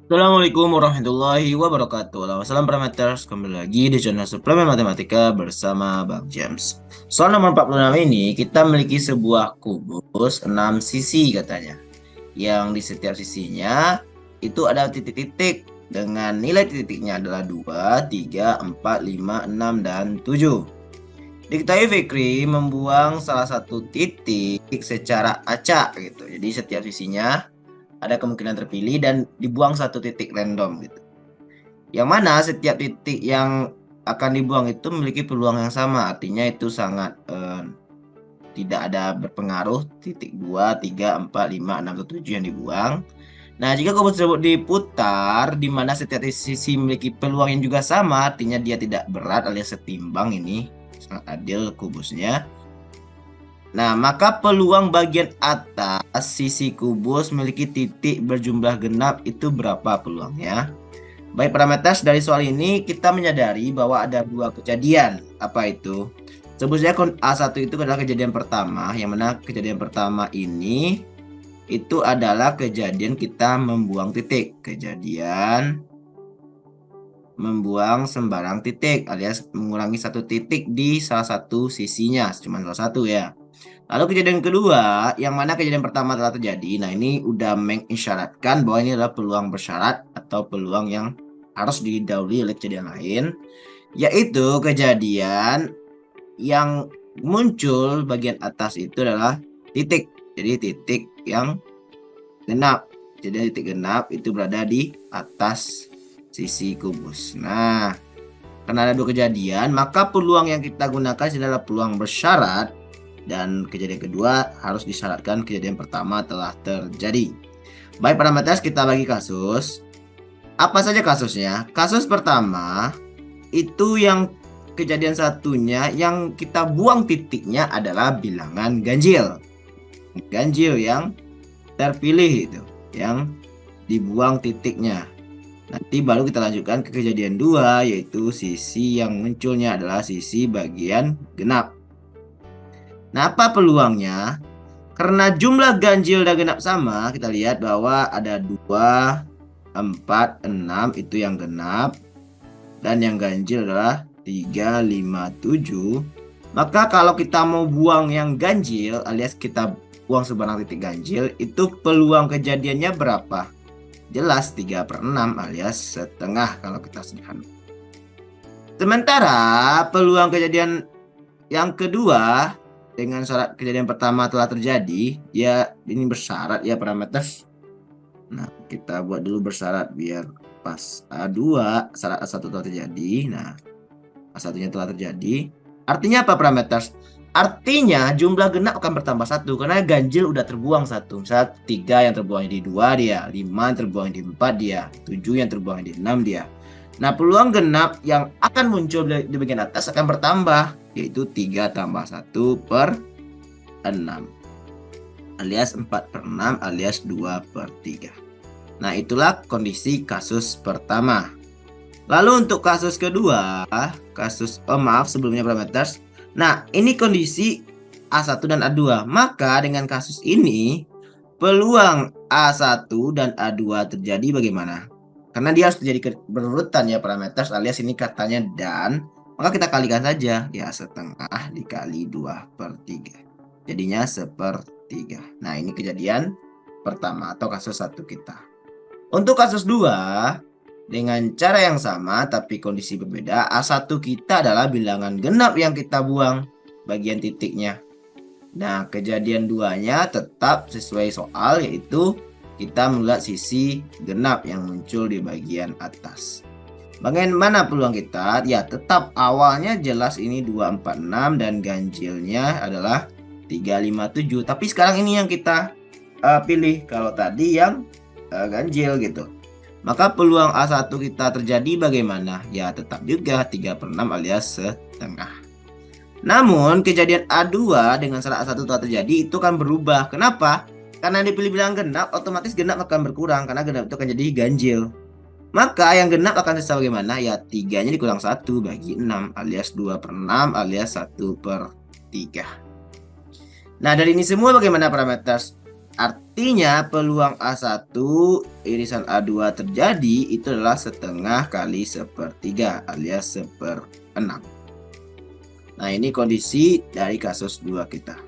Assalamualaikum warahmatullahi wabarakatuh. Salam parameters, kembali lagi di channel Suplemen Matematika bersama Bang James. Soal nomor 46 ini kita memiliki sebuah kubus 6 sisi katanya. Yang di setiap sisinya itu ada titik-titik dengan nilai titiknya adalah 2, 3, 4, 5, 6, dan 7. Diketahui Fikri membuang salah satu titik secara acak gitu. Jadi setiap sisinya ada kemungkinan terpilih dan dibuang satu titik random gitu. Yang mana setiap titik yang akan dibuang itu memiliki peluang yang sama, artinya itu sangat tidak ada berpengaruh titik 2, 3, 4, 5, 6, atau 7 yang dibuang. Nah, jika kubus tersebut diputar di mana setiap sisi memiliki peluang yang juga sama, artinya dia tidak berat alias setimbang, ini sangat adil kubusnya. Nah, maka peluang bagian atas sisi kubus memiliki titik berjumlah genap itu berapa peluangnya? Baik, parameter dari soal ini kita menyadari bahwa ada dua kejadian. Apa itu? Sebut saja A1 itu adalah kejadian pertama, yang mana kejadian pertama ini itu adalah kejadian kita membuang titik. Kejadian membuang sembarang titik alias mengurangi satu titik di salah satu sisinya, cuma salah satu ya. Lalu kejadian kedua, yang mana kejadian pertama telah terjadi. Nah, ini udah mengisyaratkan bahwa ini adalah peluang bersyarat atau peluang yang harus didahului oleh kejadian lain, yaitu kejadian yang muncul bagian atas itu adalah titik. Jadi titik yang genap. Jadi titik genap itu berada di atas sisi kubus. Nah, karena ada dua kejadian, maka peluang yang kita gunakan adalah peluang bersyarat. Dan kejadian kedua harus disyaratkan kejadian pertama telah terjadi. Baik, parameter kita bagi kasus. Apa saja kasusnya? Kasus pertama itu yang kejadian satunya yang kita buang titiknya adalah bilangan ganjil. Ganjil yang terpilih itu, yang dibuang titiknya. Nanti baru kita lanjutkan ke kejadian dua, yaitu sisi yang munculnya adalah sisi bagian genap. Nah, apa peluangnya? Karena jumlah ganjil dan genap sama, kita lihat bahwa ada 2, 4, 6 itu yang genap. Dan yang ganjil adalah 3, 5, 7. Maka kalau kita mau buang yang ganjil alias kita buang sebarang titik ganjil, itu peluang kejadiannya berapa? Jelas 3/6 alias setengah kalau kita sederhana. Sementara peluang kejadian yang kedua dengan syarat kejadian pertama telah terjadi, ya ini bersyarat ya parameter. Nah, kita buat dulu bersyarat biar pas A2 syarat A1 telah terjadi. Nah, A1-nya telah terjadi. Artinya apa parameter? Artinya jumlah genap akan bertambah satu karena ganjil udah terbuang satu. Misal 3 yang terbuang di 2 dia, 5 yang terbuang di 4 dia, 7 yang terbuang di 6 dia. Nah, peluang genap yang akan muncul di bagian atas akan bertambah, yaitu 3 tambah 1 per 6 alias 4/6 alias 2/3. Nah, itulah kondisi kasus pertama. Lalu untuk kasus kedua, maaf sebelumnya parameters. Nah, ini kondisi A1 dan A2. Maka dengan kasus ini peluang A1 dan A2 terjadi bagaimana? Karena dia harus terjadi berurutan ya parameters alias ini katanya dan, maka kita kalikan saja ya, setengah dikali 2/3. Jadinya 1/3. Nah, ini kejadian pertama atau kasus satu kita. Untuk kasus 2 dengan cara yang sama tapi kondisi berbeda, A1 kita adalah bilangan genap yang kita buang bagian titiknya. Nah, kejadian duanya tetap sesuai soal, yaitu kita melihat sisi genap yang muncul di bagian atas. Bagaimana peluang kita? Ya, tetap awalnya jelas ini 246 dan ganjilnya adalah 357. Tapi sekarang ini yang kita pilih, kalau tadi yang ganjil gitu. Maka peluang A1 kita terjadi bagaimana? Ya, tetap juga 3/6 alias setengah. Namun kejadian A2 dengan syarat A1 telah terjadi itu kan berubah. Kenapa? Karena dipilih bilangan genap, otomatis genap akan berkurang karena genap itu akan jadi ganjil. Maka yang genap akan sisa bagaimana? Ya, 3-nya dikurang 1 bagi 6 alias 2/6 alias 1/3. Nah, dari ini semua bagaimana parameter? Artinya peluang A1 irisan A2 terjadi itu adalah setengah kali sepertiga alias 1/6. Nah, ini kondisi dari kasus 2 kita.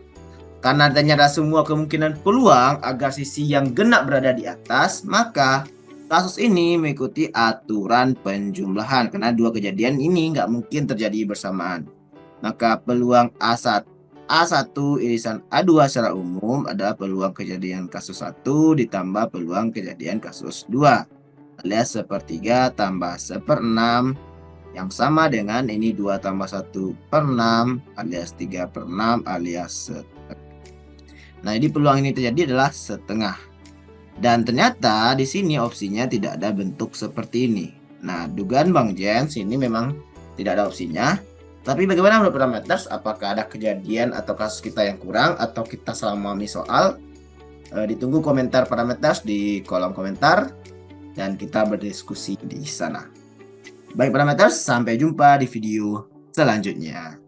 Karena ternyata semua kemungkinan peluang agar sisi yang genap berada di atas, maka kasus ini mengikuti aturan penjumlahan. Karena dua kejadian ini nggak mungkin terjadi bersamaan. Maka peluang A1 irisan A2 secara umum adalah peluang kejadian kasus 1 ditambah peluang kejadian kasus 2. Alias 1/3 tambah 1/6 yang sama dengan ini 2 tambah 1/6 alias 3/6 alias setengah. Nah, jadi peluang ini terjadi adalah setengah. Dan ternyata di sini opsinya tidak ada bentuk seperti ini. Nah, dugaan Bang Jens ini memang tidak ada opsinya. Tapi bagaimana menurut parameters? Apakah ada kejadian atau kasus kita yang kurang atau kita salah memahami soal? Ditunggu komentar parameters di kolom komentar dan kita berdiskusi di sana. Baik parameters, sampai jumpa di video selanjutnya.